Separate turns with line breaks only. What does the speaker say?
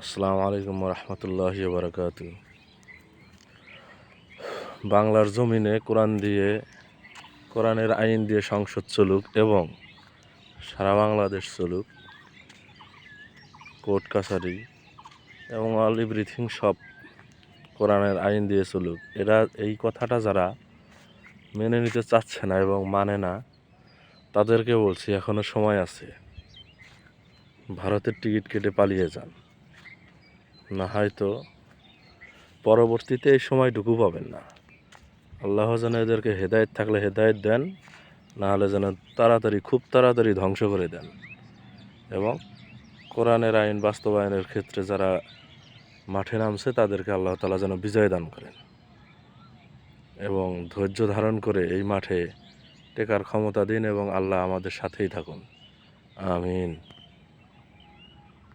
আসসালামু আলাইকুম রহমতুল্লাহি বারাকাতু। বাংলার জমিনে কোরআনের আইন দিয়ে সংসদ চলুক এবং সারা বাংলাদেশ চলুক, কোর্ট কাছারি এবং অল এভরিথিং সব কোরআনের আইন দিয়ে চলুক। এই কথাটা যারা মেনে নিতে চাচ্ছে না এবং মানে না, তাদেরকে বলছি এখনো সময় আছে। ভারতের টিকিট কেটে পালিয়ে যান, না হয়তো পরবর্তীতে এই সময়টুকু পাবেন না। আল্লাহ যেন এদেরকে হেদায়েত থাকলে হেদায়েত দেন, না হলে যেন খুব তাড়াতাড়ি ধ্বংস করে দেন। এবং কোরআনের আইন বাস্তবায়নের ক্ষেত্রে যারা মাঠে নামছে তাদেরকে আল্লাহ তাআলা যেন বিজয় দান করেন এবং ধৈর্য ধারণ করে এই মাঠে টেকার ক্ষমতা দিন এবং আল্লাহ আমাদের সাথেই থাকুন। আমিন।